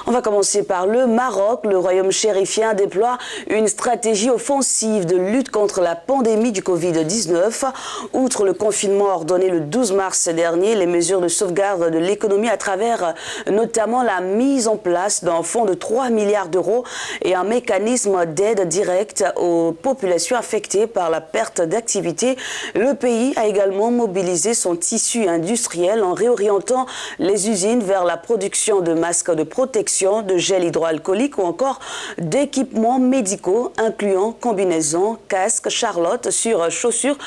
On va commencer par le Maroc. Le royaume chérifien déploie une stratégie offensive de lutte contre la pandémie du Covid-19. Outre le confinement ordonné le 12 mars dernier, les mesures de sauvegarde de l'économie à travers notamment la mise en place d'un fonds de 3 milliards d'euros et un mécanisme d'aide directe aux populations affectées par la perte d'activité. Le pays a également mobilisé son tissu industriel en réorientant les usines vers la production de masques de protection, de gel hydroalcoolique ou encore d'équipements médicaux incluant combinaisons, casques, charlottes sur chaussures.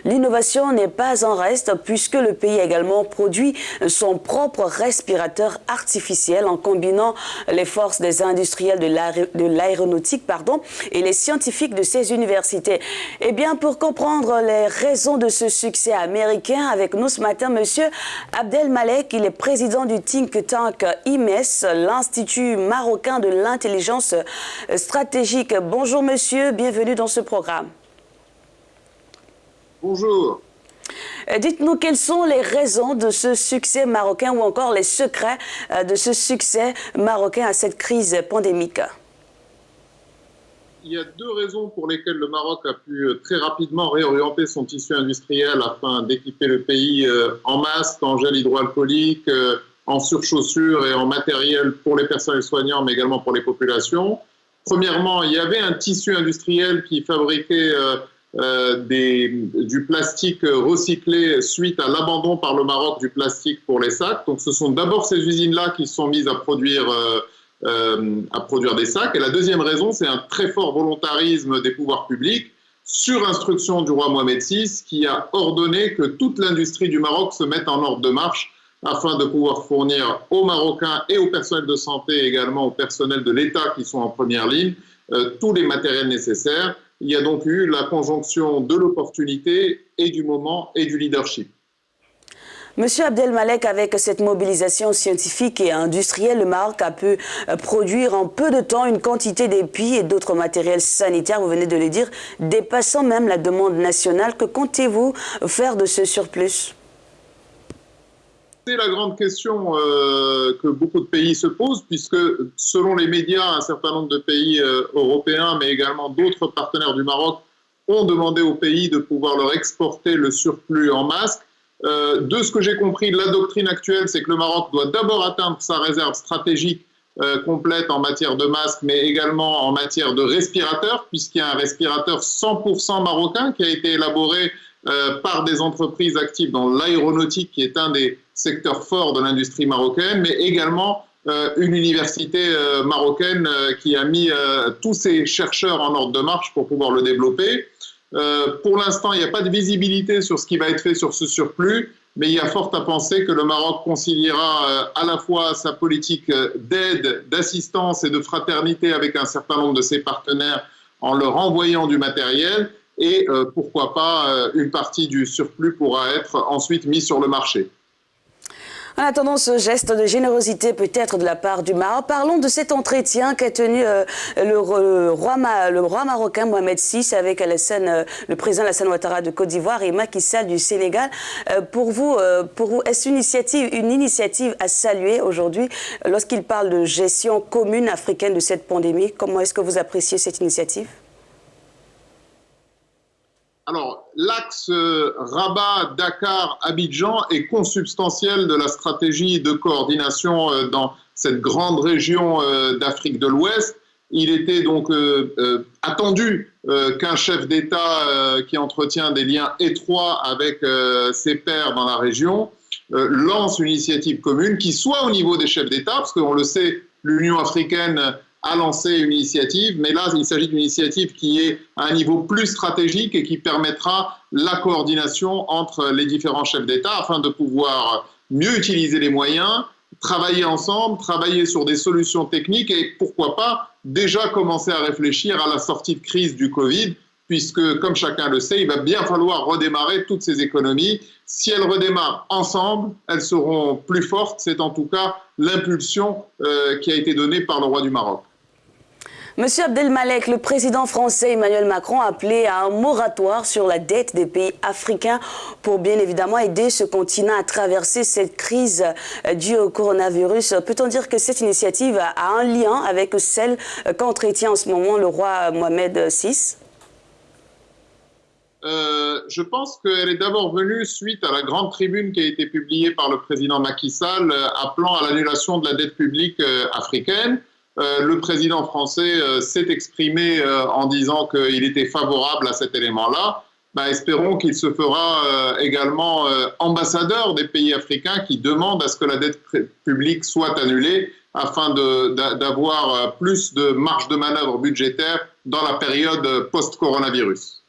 L'innovation n'est pas en reste puisque le pays a également produit son propre respirateur artificiel en combinant les forces des industriels de l'aéronautique et les scientifiques de ces universités. Eh bien, pour comprendre les raisons de ce succès américain, avec nous ce matin, Monsieur Abdelmalek, il est président du think tank IMES, l'Institut marocain de l'intelligence stratégique. Bonjour monsieur, bienvenue dans ce programme. Bonjour. Dites-nous quelles sont les raisons de ce succès marocain ou encore les secrets de ce succès marocain à cette crise pandémique. Il y a deux raisons pour lesquelles le Maroc a pu très rapidement réorienter son tissu industriel afin d'équiper le pays en masques, en gel hydroalcoolique, en surchaussures et en matériel pour les personnels soignants, mais également pour les populations. Premièrement, il y avait un tissu industriel qui fabriquait du plastique recyclé suite à l'abandon par le Maroc du plastique pour les sacs. Donc ce sont d'abord ces usines-là qui se sont mises à produire des sacs. Et la deuxième raison, c'est un très fort volontarisme des pouvoirs publics sur instruction du roi Mohamed VI qui a ordonné que toute l'industrie du Maroc se mette en ordre de marche afin de pouvoir fournir aux Marocains et au personnel de santé et également au personnel de l'État qui sont en première ligne tous les matériels nécessaires. Il y a donc eu la conjonction de l'opportunité et du moment et du leadership. Monsieur Abdelmalek, avec cette mobilisation scientifique et industrielle, le Maroc a pu produire en peu de temps une quantité d'épis et d'autres matériels sanitaires, vous venez de le dire, dépassant même la demande nationale. Que comptez-vous faire de ce surplus ? C'est la grande question que beaucoup de pays se posent, puisque selon les médias, un certain nombre de pays européens, mais également d'autres partenaires du Maroc, ont demandé au pays de pouvoir leur exporter le surplus en masques. De ce que j'ai compris, la doctrine actuelle, c'est que le Maroc doit d'abord atteindre sa réserve stratégique complète en matière de masques, mais également en matière de respirateurs, puisqu'il y a un respirateur 100% marocain qui a été élaboré par des entreprises actives dans l'aéronautique, qui est un des secteurs forts de l'industrie marocaine, mais également une université marocaine qui a mis tous ses chercheurs en ordre de marche pour pouvoir le développer. Pour l'instant, il n'y a pas de visibilité sur ce qui va être fait sur ce surplus, mais il y a fort à penser que le Maroc conciliera à la fois sa politique d'aide, d'assistance et de fraternité avec un certain nombre de ses partenaires en leur envoyant du matériel et pourquoi pas une partie du surplus pourra être ensuite mise sur le marché. En attendant ce geste de générosité peut-être de la part du Maroc, parlons de cet entretien qu'a tenu le roi marocain Mohamed VI avec le président Alassane Ouattara de Côte d'Ivoire et Macky Sall du Sénégal. Pour vous, est-ce une initiative à saluer aujourd'hui lorsqu'il parle de gestion commune africaine de cette pandémie? Comment est-ce que vous appréciez cette initiative? Alors, l'axe Rabat-Dakar-Abidjan est consubstantiel de la stratégie de coordination dans cette grande région d'Afrique de l'Ouest. Il était donc attendu qu'un chef d'État qui entretient des liens étroits avec ses pairs dans la région lance une initiative commune qui soit au niveau des chefs d'État, parce qu'on le sait, l'Union africaine a lancé une initiative, mais là, il s'agit d'une initiative qui est à un niveau plus stratégique et qui permettra la coordination entre les différents chefs d'État afin de pouvoir mieux utiliser les moyens, travailler ensemble, travailler sur des solutions techniques et pourquoi pas déjà commencer à réfléchir à la sortie de crise du Covid, puisque, comme chacun le sait, il va bien falloir redémarrer toutes ces économies. Si elles redémarrent ensemble, elles seront plus fortes. C'est en tout cas l'impulsion qui a été donnée par le roi du Maroc. Monsieur Abdelmalek, le président français Emmanuel Macron a appelé à un moratoire sur la dette des pays africains pour bien évidemment aider ce continent à traverser cette crise due au coronavirus. Peut-on dire que cette initiative a un lien avec celle qu'entretient en ce moment le roi Mohamed VI? Je pense qu'elle est d'abord venue suite à la grande tribune qui a été publiée par le président Macky Sall appelant à l'annulation de la dette publique africaine. Le président français s'est exprimé en disant qu'il était favorable à cet élément-là. Espérons qu'il se fera également ambassadeur des pays africains qui demandent à ce que la dette publique soit annulée afin d'avoir plus de marge de manœuvre budgétaire dans la période post-coronavirus.